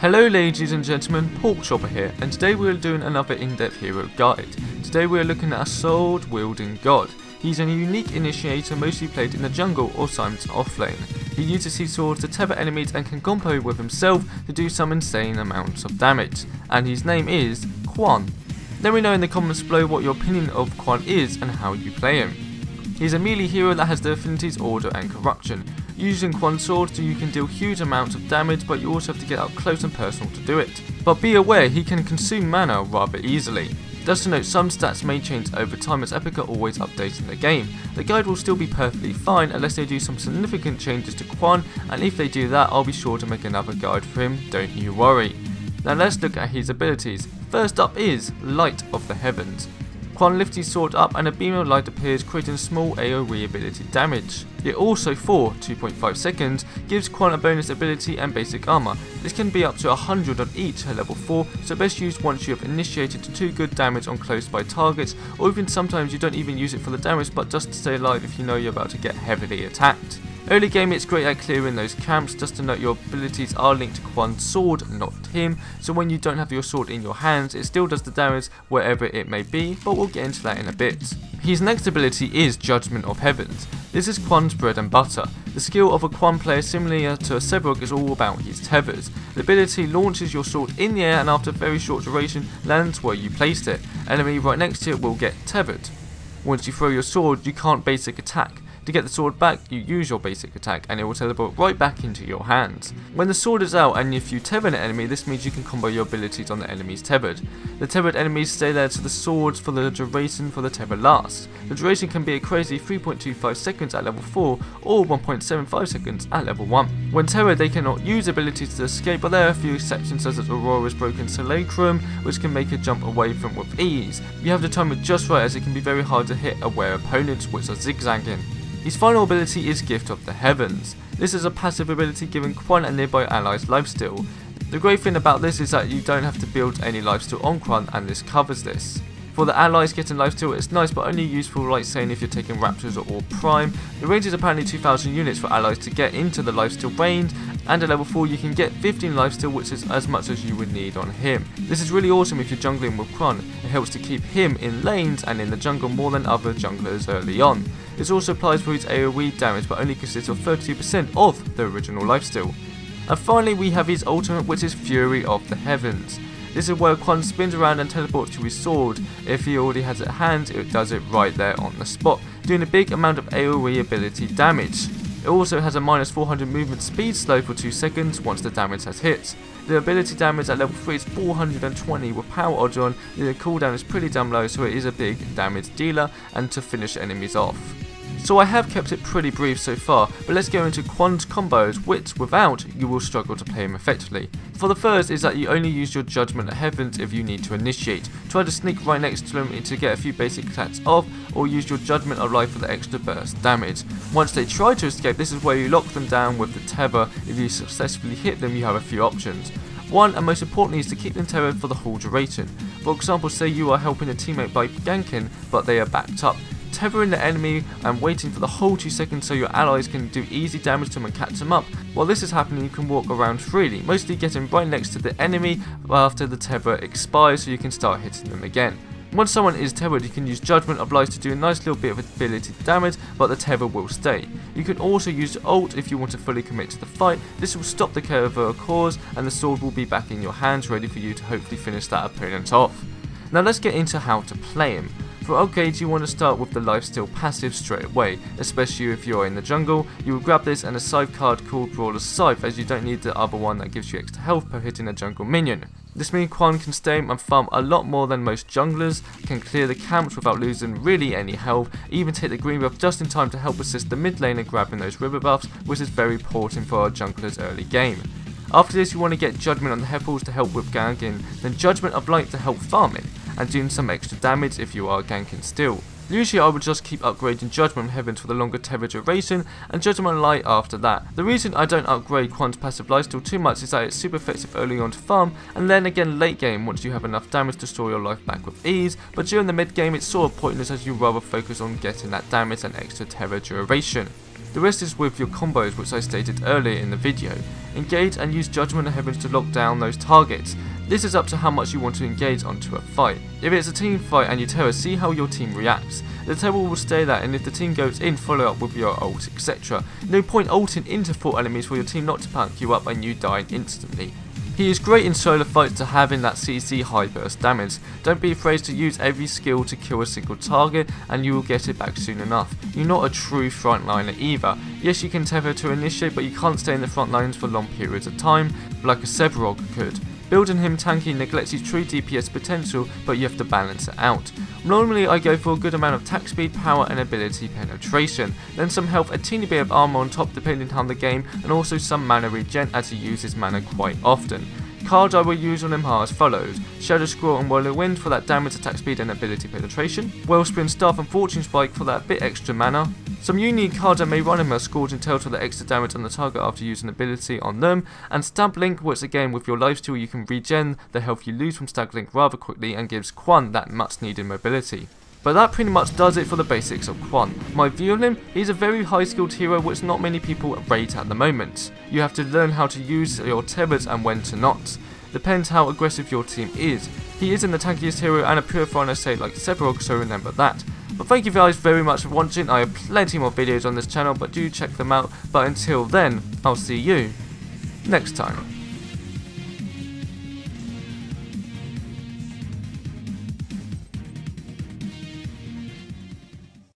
Hello ladies and gentlemen, Pork Chopper here, and today we are doing another in-depth hero guide. Today we are looking at a sword wielding god. He's a unique initiator mostly played in the jungle or sometimes offlane. He uses his swords to tether enemies and can combo with himself to do some insane amounts of damage. And his name is Kwang. Let me know in the comments below what your opinion of Kwang is and how you play him. He's a melee hero that has the affinities Order and Corruption. Using Kwang's sword so you can deal huge amounts of damage, but you also have to get up close and personal to do it. But be aware, he can consume mana rather easily. Just to note, some stats may change over time as Epic are always updating the game. The guide will still be perfectly fine unless they do some significant changes to Kwang, and if they do that I'll be sure to make another guide for him, don't you worry. Now let's look at his abilities. First up is Light of the Heavens. Kwang lifts his sword up and a beam of light appears, creating small AoE ability damage. It also, for 2.5 seconds, gives Kwang a bonus ability and basic armor. This can be up to 100 on each at level 4, so best used once you have initiated 2 good damage on close by targets, or even sometimes you don't even use it for the damage but just to stay alive if you know you're about to get heavily attacked. Early game it's great at clearing those camps. Just to note, your abilities are linked to Kwang's sword, not him, so when you don't have your sword in your hands it still does the damage wherever it may be, but we'll get into that in a bit. His next ability is Judgement of Heavens. This is Kwang's bread and butter. The skill of a Kwang player similar to a Sebrog is all about his tethers. The ability launches your sword in the air and after a very short duration lands where you placed it. Enemy right next to it will get tethered. Once you throw your sword you can't basic attack. To get the sword back, you use your basic attack and it will teleport right back into your hands. When the sword is out and if you tether an enemy, this means you can combo your abilities on the enemies tethered. The tethered enemies stay there to the swords for the duration for the tether lasts. The duration can be a crazy 3.25 seconds at level 4 or 1.75 seconds at level 1. When tethered they cannot use abilities to escape, but there are a few exceptions such as Aurora's Broken Simulacrum, which can make a jump away from with ease. You have to time it just right as it can be very hard to hit aware opponents which are zigzagging. His final ability is Gift of the Heavens. This is a passive ability giving Kwang and nearby allies lifesteal. The great thing about this is that you don't have to build any lifesteal on Kwang, and this covers this. For the allies getting lifesteal it's nice, but only useful like saying if you're taking Raptors or Prime. The range is apparently 2000 units for allies to get into the lifesteal range, and at level 4 you can get 15 lifesteal, which is as much as you would need on him. This is really awesome if you're jungling with Kwang. It helps to keep him in lanes and in the jungle more than other junglers early on. This also applies for his AoE damage but only consists of 32% of the original lifesteal. And finally we have his ultimate, which is Fury of the Heavens. This is where Kwang spins around and teleports to his sword. If he already has it at hand, it does it right there on the spot, doing a big amount of AoE ability damage. It also has a minus 400 movement speed slow for 2 seconds once the damage has hit. The ability damage at level 3 is 420 with power odds on. The cooldown is pretty damn low, so it is a big damage dealer and to finish enemies off. So I have kept it pretty brief so far, but let's go into Kwang's combos, which without you will struggle to play him effectively. For the first is that you only use your Judgement of Heavens if you need to initiate. Try to sneak right next to him to get a few basic attacks off, or use your Judgement of Life for the extra burst damage. Once they try to escape, this is where you lock them down with the tether. If you successfully hit them you have a few options. One, and most importantly, is to keep them tethered for the whole duration. For example, say you are helping a teammate by ganking but they are backed up. Tethering the enemy and waiting for the whole 2 seconds so your allies can do easy damage to them and catch them up. While this is happening you can walk around freely, mostly getting right next to the enemy after the tether expires so you can start hitting them again. Once someone is tethered you can use Judgement of Life to do a nice little bit of ability damage, but the tether will stay. You can also use ult if you want to fully commit to the fight. This will stop the cover cause and the sword will be back in your hands ready for you to hopefully finish that opponent off. Now let's get into how to play him. For upgrades you want to start with the lifesteal passive straight away, especially if you're in the jungle. You will grab this and a scythe card called Brawler's Scythe, as you don't need the other one that gives you extra health per hitting a jungle minion. This means Kwang can stay and farm a lot more than most junglers, can clear the camps without losing really any health, even take the green buff just in time to help assist the mid laner grabbing those river buffs, which is very important for our junglers early game. After this you want to get Judgement on the Heavens to help with ganking, then Judgement of Light to help farming, and doing some extra damage if you are ganking still. Usually I would just keep upgrading Judgement of Heavens for the longer tether duration and Judgement of Light after that. The reason I don't upgrade Kwang's passive lifesteal too much is that it's super effective early on to farm, and then again late game once you have enough damage to store your life back with ease, but during the mid game it's sort of pointless as you rather focus on getting that damage and extra tether duration. The rest is with your combos, which I stated earlier in the video. Engage and use Judgement and Heavens to lock down those targets. This is up to how much you want to engage onto a fight. If it's a team fight and you terror, see how your team reacts. The terror will stay there, and if the team goes in, follow up with your ult, etc. No point ulting into 4 enemies for your team not to pack you up and you die instantly. He is great in solo fights to have in that CC high burst damage. Don't be afraid to use every skill to kill a single target and you will get it back soon enough. You're not a true frontliner either. Yes, you can tether to initiate, but you can't stay in the front lines for long periods of time like a Severog could. Building him tanky neglects his true DPS potential, but you have to balance it out. Normally I go for a good amount of attack speed, power and ability penetration, then some health, a teeny bit of armor on top depending on the game, and also some mana regen as he uses mana quite often. Cards I will use on him are as follows: Shadow Scroll and Whirling Wind for that damage, attack speed and ability penetration, Wellspring Staff and Fortune Spike for that bit extra mana. Some unique cards I may run him are Scourging Tail for the extra damage on the target after using ability on them, and Stab Link, which again with your lifesteal you can regen the health you lose from Stab Link rather quickly and gives Kwang that much needed mobility. But that pretty much does it for the basics of Kwang. My view on him, he's a very high skilled hero which not many people rate at the moment. You have to learn how to use your terrors and when to not. Depends how aggressive your team is. He isn't the tankiest hero and a purifier say like Severog, so remember that. But thank you guys very much for watching. I have plenty more videos on this channel, but do check them out. But until then, I'll see you next time.